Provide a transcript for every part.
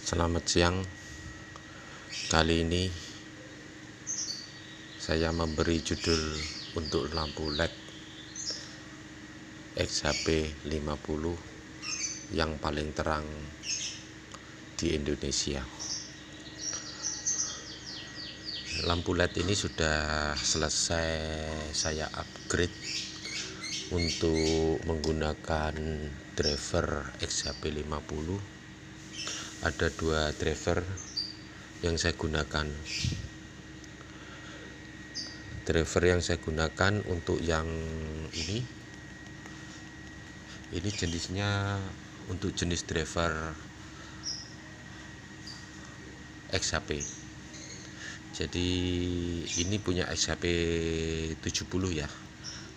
Selamat siang. Kali ini saya memberi judul untuk lampu LED XHP 50 yang paling terang di Indonesia. Lampu LED ini sudah selesai saya upgrade untuk menggunakan driver XHP 50. Ada dua driver yang saya gunakan. Driver yang saya gunakan untuk yang ini jenisnya untuk jenis driver XHP. Jadi ini punya XHP 70 ya.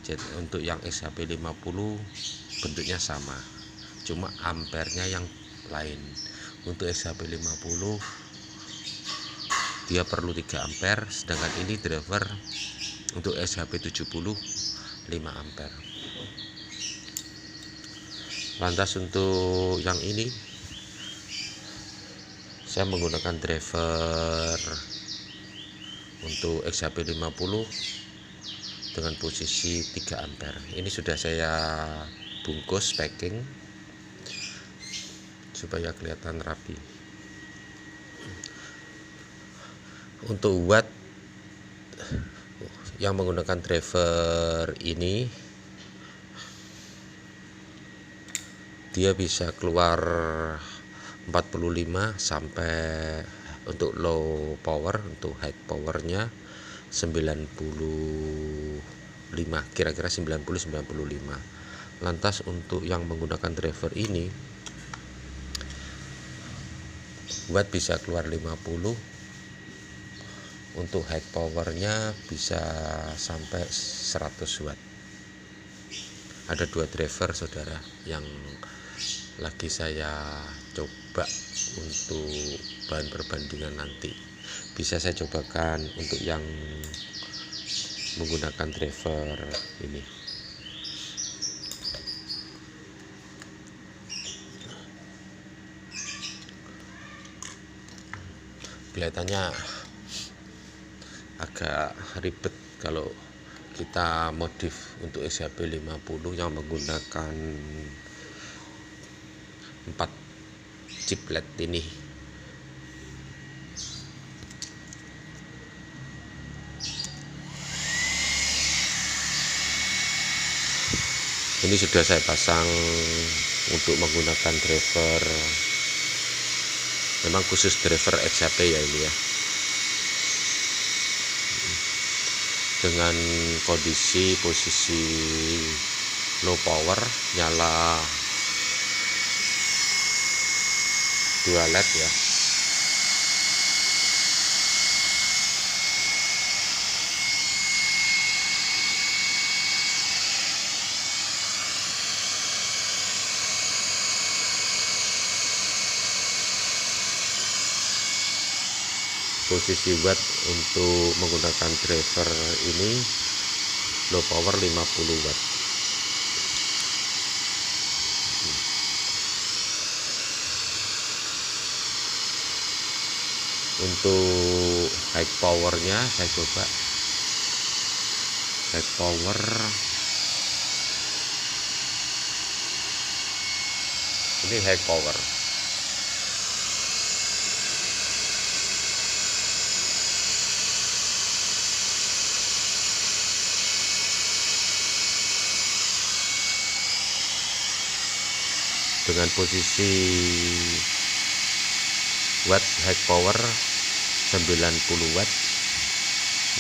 Jadi untuk yang XHP 50 bentuknya sama, cuma ampernya yang lain. Untuk XHP 50 dia perlu 3 ampere, sedangkan ini driver untuk XHP 70 5 ampere. Lantas untuk yang ini saya menggunakan driver untuk XHP 50 dengan posisi 3 ampere. Ini sudah saya bungkus packing supaya kelihatan rapi. Untuk watt yang menggunakan driver ini dia bisa keluar 45 sampai untuk low power, untuk high powernya 95, kira-kira 90-95. Lantas untuk yang menggunakan driver ini watt bisa keluar 50, untuk high powernya bisa sampai 100 watt. Ada dua driver saudara yang lagi saya coba untuk bahan perbandingan nanti. Bisa saya cobakan untuk yang menggunakan driver ini. Kelihatannya agak ribet kalau kita modif untuk XHP 50 yang menggunakan 4 chip LED ini. Ini sudah saya pasang untuk menggunakan driver, memang khusus driver XHP ya ini ya, dengan kondisi posisi low power, nyala 2 LED ya. Posisi watt untuk menggunakan driver ini low power 50 watt. Untuk high powernya saya coba high power ini high power. Dengan posisi watt high power 90 watt,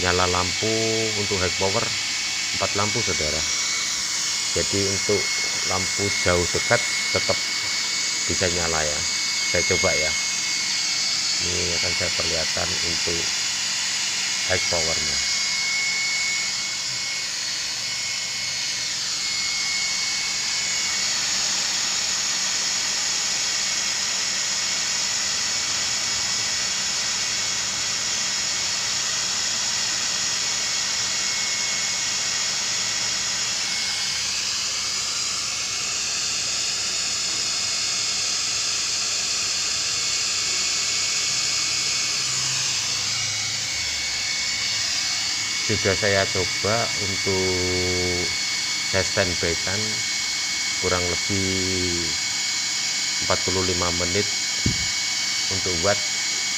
nyala lampu untuk high power 4 lampu saudara. Jadi untuk lampu jauh dekat tetap bisa nyala ya. Saya coba ya, ini akan saya perlihatkan untuk high powernya. sudah saya coba untuk saya standby kan kurang lebih 45 menit untuk buat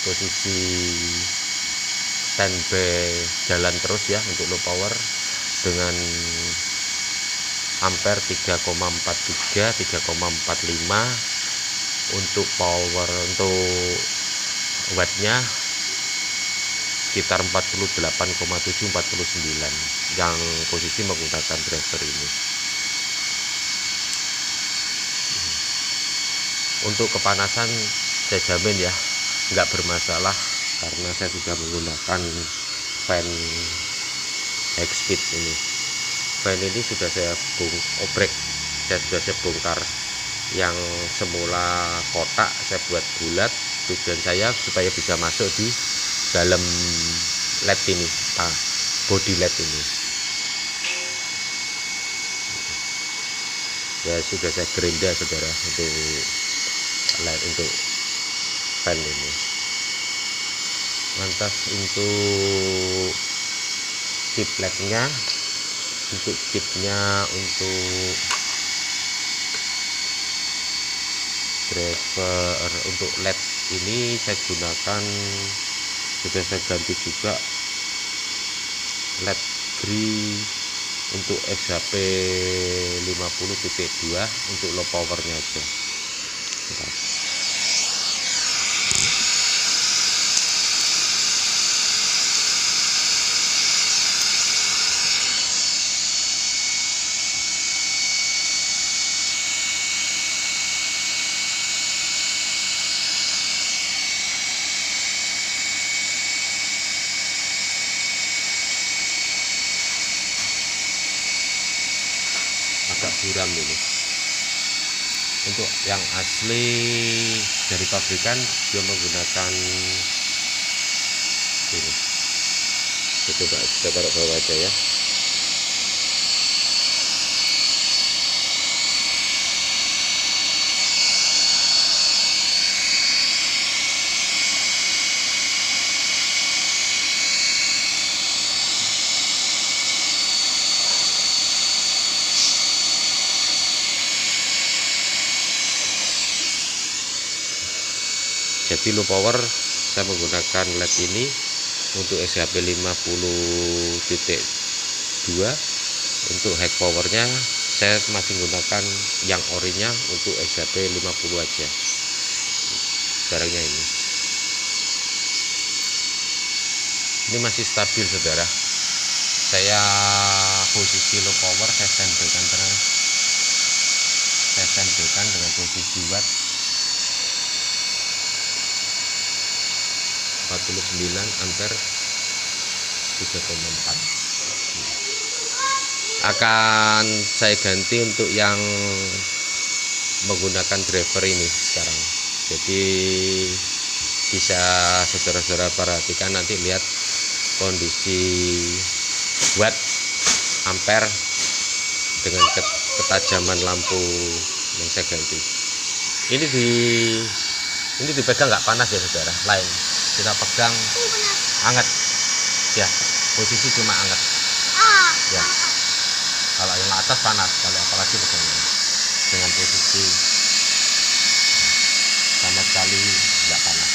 posisi standby jalan terus ya untuk low power dengan ampere 3,43 3,45 untuk power. Untuk wattnya sekitar 48,7 49 yang posisi menggunakan driver ini. Untuk kepanasan saya jamin ya nggak bermasalah karena saya sudah menggunakan fan high speed ini. Fan ini sudah saya oprek, saya bongkar yang semula kotak saya buat bulat. Tujuan saya supaya bisa masuk di dalam LED ini, body LED ini. Ya sudah saya gerinda saudara untuk LED untuk fan ini. Lantas untuk chip LED-nya, untuk chipnya untuk driver untuk LED ini saya gunakan, sudah saya ganti juga LED green untuk SHP 50.2 untuk low powernya aja. Agak buram ini. Untuk yang asli dari pabrikan dia menggunakan ini. Coba kita taruh bawah aja ya. Jadi low power saya menggunakan LED ini untuk SHP 50.2. Untuk high powernya saya masih menggunakan yang orinya untuk SHP 50 aja. Barangnya ini masih stabil saudara. Saya posisi low power saya standbykan terus. Saya standbykan dengan posisi watt 49 ampere 3,4. Akan saya ganti untuk yang menggunakan driver ini sekarang. Jadi bisa saudara-saudara perhatikan nanti, lihat kondisi watt ampere dengan ketajaman lampu yang saya ganti. Ini dipegang nggak panas ya saudara, lain kita pegang hangat ya, posisi cuma hangat ya. Kalau yang atas panas, kalau apalagi pegangnya dengan posisi sama sekali nggak panas.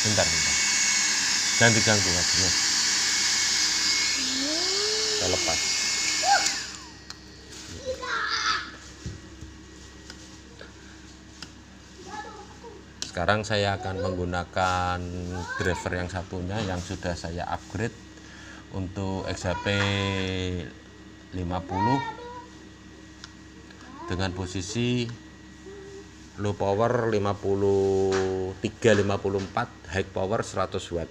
Bentar jangan diganggu aja, saya lepas. Sekarang saya akan menggunakan driver yang satunya yang sudah saya upgrade untuk SHP 50 dengan posisi low power 53-54, high power 100 watt.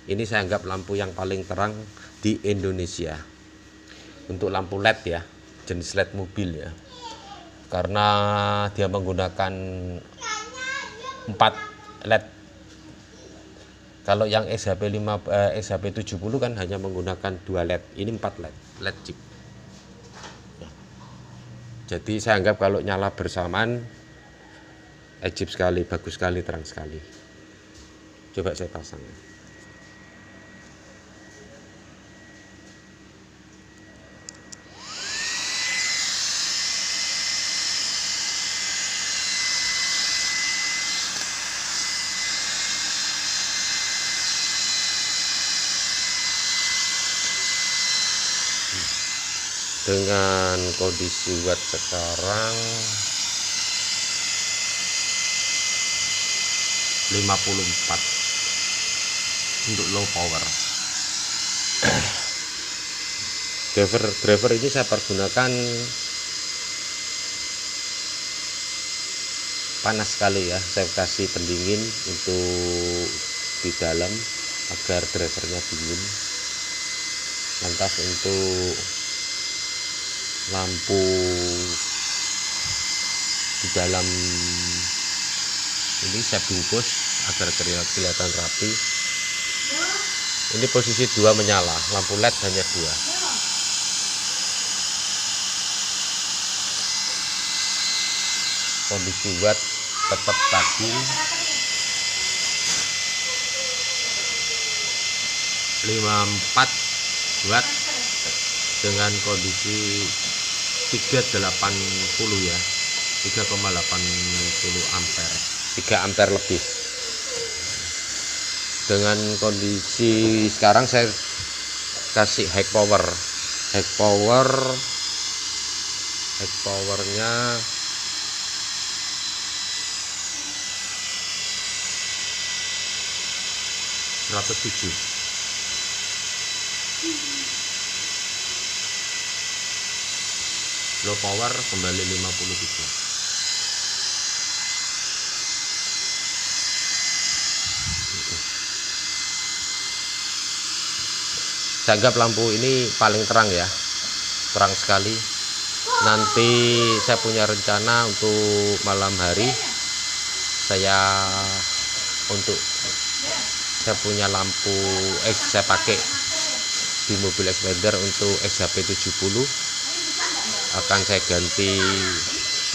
Ini saya anggap lampu yang paling terang di Indonesia untuk lampu LED ya, jenis LED mobil ya, karena dia menggunakan 4 LED. Kalau yang SHP 70 kan hanya menggunakan 2 LED, ini 4 LED chip. Jadi saya anggap kalau nyala bersamaan Ajib sekali, bagus sekali, terang sekali. Coba saya pasang. Dengan kondisi watt sekarang 54 untuk low power. Driver ini saya pergunakan panas sekali ya, saya kasih pendingin untuk di dalam agar drivernya dingin. Lantas untuk lampu di dalam ini saya bungkus agar kelihatan rapi. Ini posisi 2 menyala, lampu LED hanya 2. Kondisi watt tetap stabil 54 watt dengan kondisi 380 ya, 3,80 ampere, 3 ampere lebih. Dengan kondisi sekarang saya kasih high powernya 107. Low power kembali 53. Saya anggap lampu ini paling terang ya, terang sekali. Nanti saya punya rencana untuk malam hari saya punya lampu saya pakai di mobil Xpander untuk XHP 70 akan saya ganti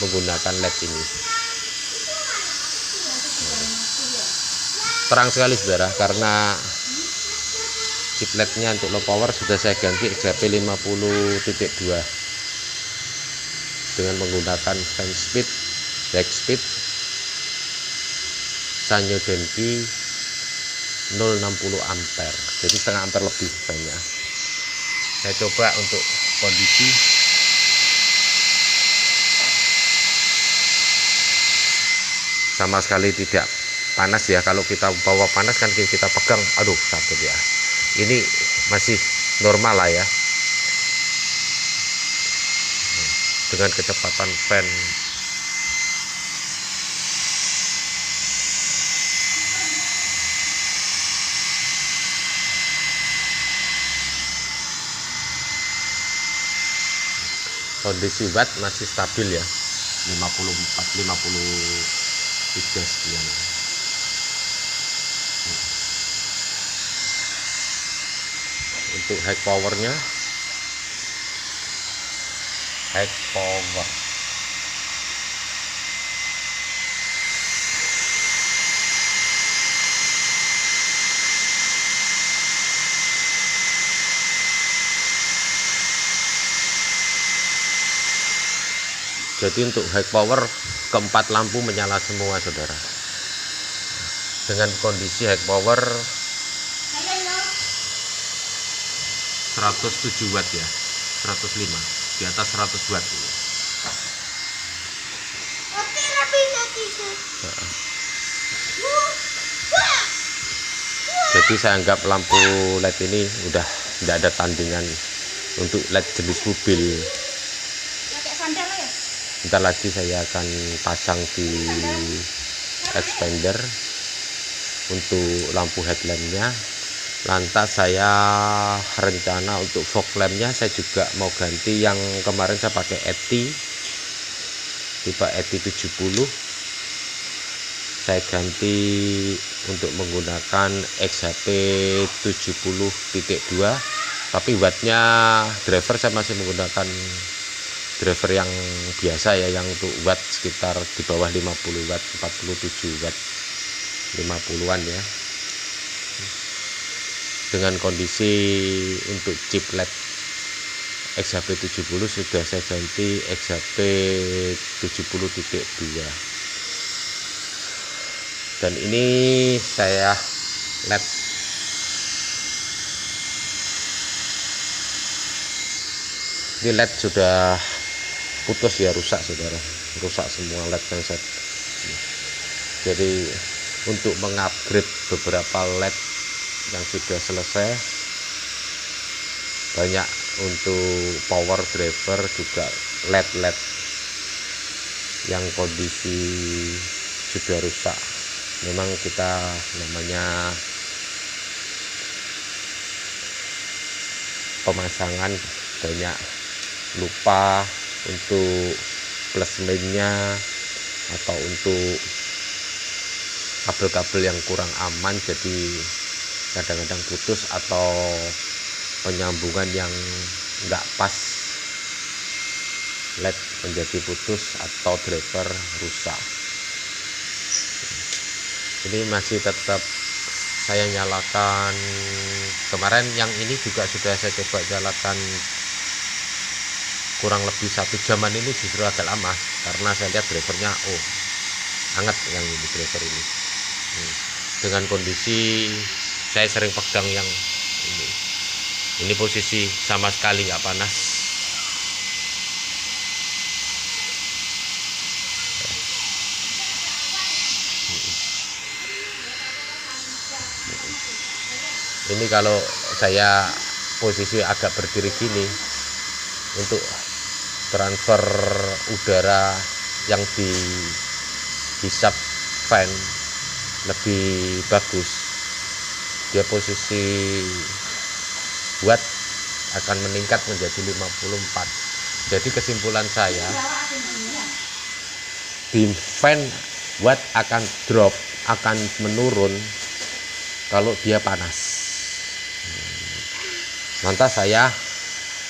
menggunakan LED ini. Terang sekali saudara, karena chip LED-nya untuk low power sudah saya ganti XHP 50.2 dengan menggunakan fan speed, back speed, Sanyo Denki 060 ampere, jadi setengah ampere lebih banyak. Saya coba untuk kondisi sama sekali tidak panas ya. Kalau kita bawa panas kan kita pegang, aduh sakit ya. Ini masih normal lah ya, dengan kecepatan fan kondisi watt masih stabil ya, 54 53 sekian. Untuk high powernya, high power jadi untuk high power keempat lampu menyala semua saudara. Dengan kondisi high power 107 watt ya, 105 di atas 100 watt ini. Jadi saya anggap lampu LED ini udah tidak ada tandingan untuk LED jenis mobil. Bentar lagi saya akan pasang di Xpander untuk lampu headlampnya. Lantas saya rencana untuk fog lampnya saya juga mau ganti. Yang kemarin saya pakai ETI tipe ETI 70, saya ganti untuk menggunakan XHP 70.2, tapi wattnya driver saya masih menggunakan driver yang biasa ya, yang untuk watt sekitar di bawah 50 watt, 47 watt, 50-an ya. Dengan kondisi untuk chip LED XHP 70 sudah saya ganti XHP 70.2, dan ini saya LED ini LED sudah putus ya, rusak saudara, rusak semua LED yang saya. Jadi untuk mengupgrade beberapa LED yang sudah selesai, banyak untuk power driver juga LED yang kondisi sudah rusak. Memang kita namanya pemasangan banyak lupa untuk plus mainnya, atau untuk kabel-kabel yang kurang aman, jadi kadang-kadang putus, atau penyambungan yang enggak pas, LED menjadi putus atau driver rusak. Ini masih tetap saya nyalakan. Kemarin yang ini juga sudah saya coba nyalakan kurang lebih 1 jaman, ini justru agak lama karena saya lihat drivernya hangat yang ini, driver ini. Dengan kondisi saya sering pegang yang ini posisi sama sekali nggak panas. Ini kalau saya posisi agak berdiri gini, untuk transfer udara yang dihisap fan lebih bagus. Dia posisi watt akan meningkat menjadi 54. Jadi kesimpulan saya, di fan watt akan drop, akan menurun kalau dia panas. Lantas saya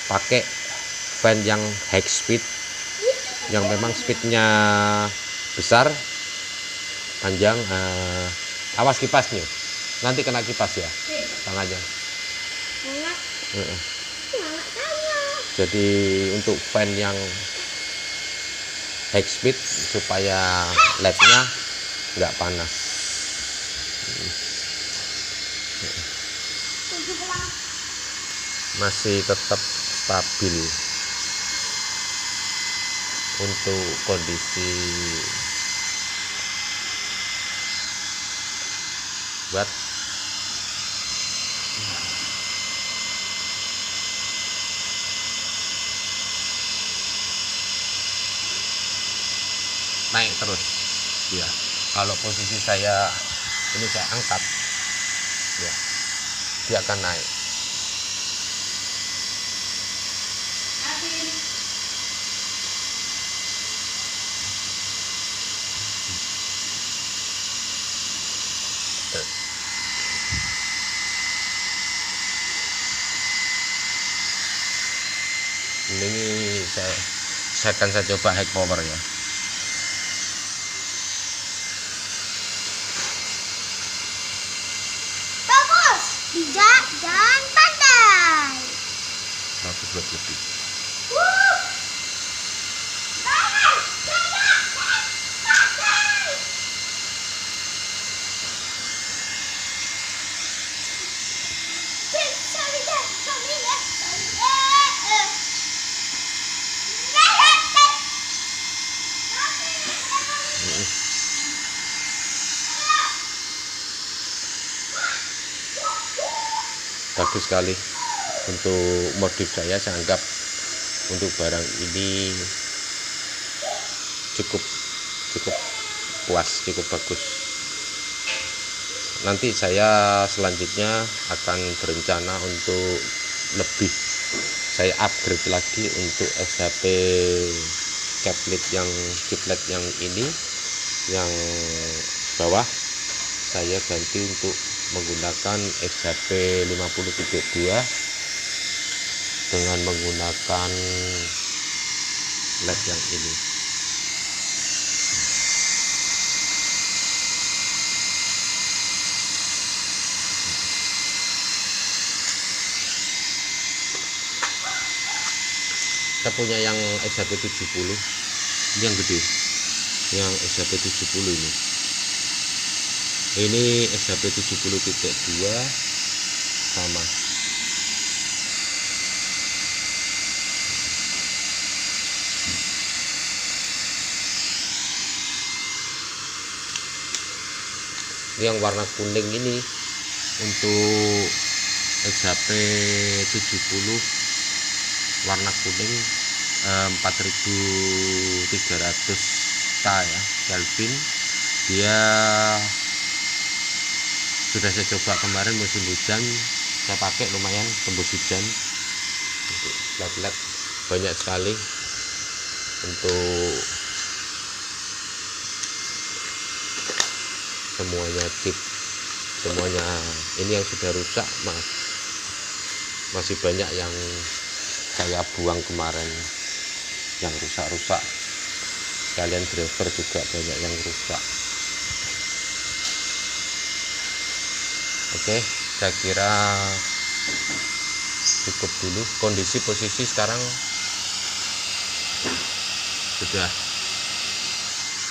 pakai fan yang high speed, yang memang speednya besar, panjang. Awas kipasnya, nanti kena kipas ya tangannya. Jadi untuk fan yang high speed supaya LED-nya nggak panas. Masih tetap stabil untuk kondisi watt. Naik terus ya. Kalau posisi saya ini, saya angkat ya, dia akan naik. Ini saya akan coba high power ya. Bagus, bijak dan pandai. 100 watt lebih. Bagus sekali untuk modif saya anggap untuk barang ini cukup puas, cukup bagus. Nanti saya selanjutnya akan berencana untuk lebih saya upgrade lagi untuk XHP chiplet yang ini, yang bawah saya ganti untuk menggunakan XHP 50.2 dengan menggunakan LED yang ini. Kita punya yang XHP 70, ini yang gede, yang XHP 70 ini. Ini XHP 70.2 sama. Ini yang warna kuning ini untuk XHP 70 warna kuning 4300 K ya, Kelvin. Dia sudah saya coba kemarin musim hujan, saya pakai lumayan tembus hujan. Untuk LED banyak sekali untuk semuanya chip, semuanya. Ini yang sudah rusak masih banyak yang saya buang kemarin, yang rusak-rusak. Kalian driver juga banyak yang rusak. Oke, saya kira cukup dulu. Kondisi posisi sekarang sudah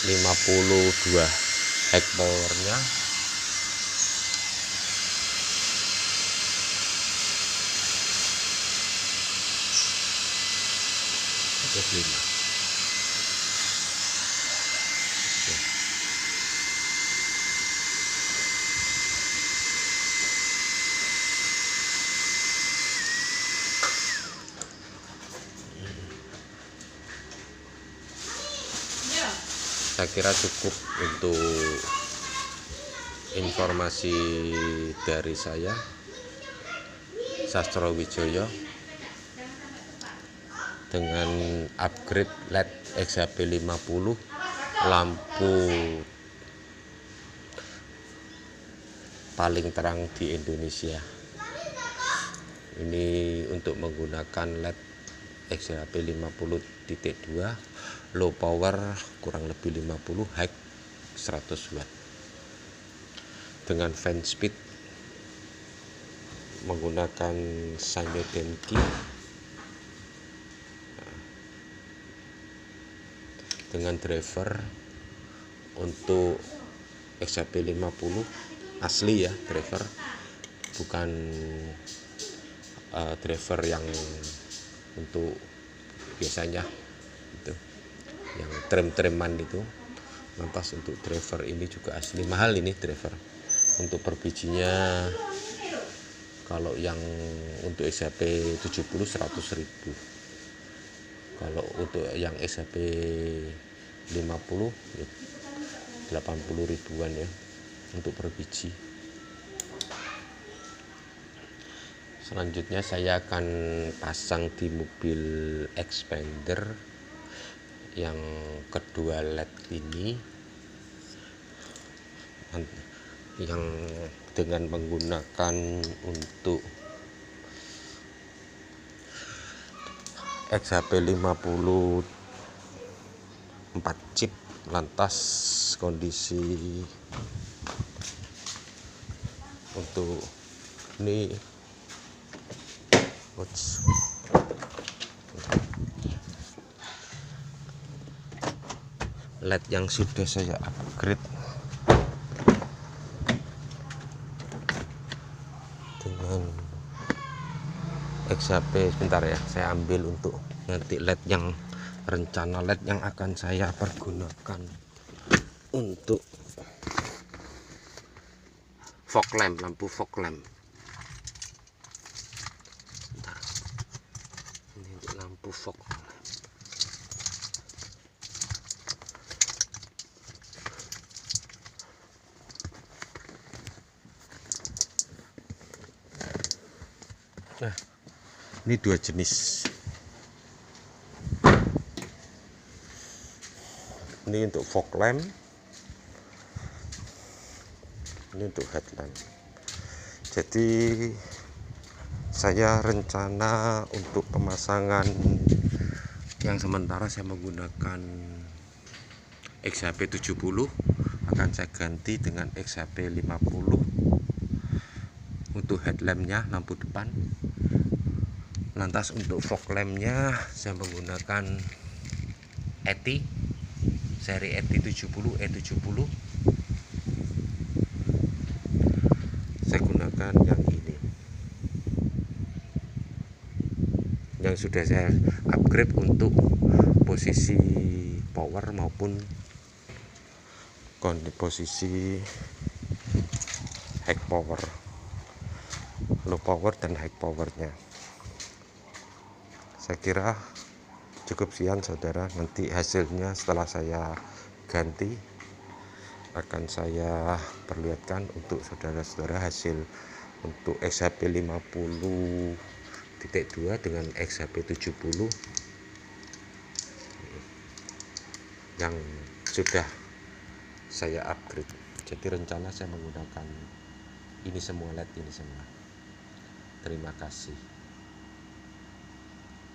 52 high powernya. Terus 5. Saya kira cukup untuk informasi dari saya, Sastro Wijoyo, dengan upgrade LED XHP 50, lampu paling terang di Indonesia. Ini untuk menggunakan LED XHP 50.2, low power kurang lebih 50, high 100 watt, dengan fan speed menggunakan Sanyo Denki, dengan driver untuk XHP 50 asli ya, driver bukan driver yang untuk biasanya itu yang trim-triman itu. Lantas untuk driver ini juga asli, mahal ini driver. Untuk per bijinya kalau yang untuk XHP 70 100.000, kalau untuk yang XHP 50 ya 80 ribuan ya untuk per biji. Selanjutnya saya akan pasang di mobil expander yang kedua LED ini, yang dengan menggunakan untuk XHP 54 chip. Lantas kondisi untuk ini LED yang sudah saya upgrade dengan XHP. Sebentar ya, saya ambil untuk nanti LED yang rencana LED yang akan saya pergunakan untuk fog lamp, lampu fog lamp. Bentar. Ini untuk lampu fog lamp. Nah, ini dua jenis. Ini untuk fog lamp, ini untuk headlamp. Jadi saya rencana untuk pemasangan Yang sementara saya menggunakan XHP 70, akan saya ganti dengan XHP 50 untuk headlampnya, lampu depan. Lantas untuk fog lampnya saya menggunakan ETI seri ETI 70 E70. Saya gunakan yang ini, yang sudah saya upgrade untuk posisi power maupun posisi high power, low power dan high powernya. Saya kira cukup sekian saudara. Nanti hasilnya setelah saya ganti akan saya perlihatkan untuk saudara-saudara hasil untuk XHP 50.2 dengan XHP 70 yang sudah saya upgrade. Jadi rencana saya menggunakan ini semua LED ini semua. Terima kasih.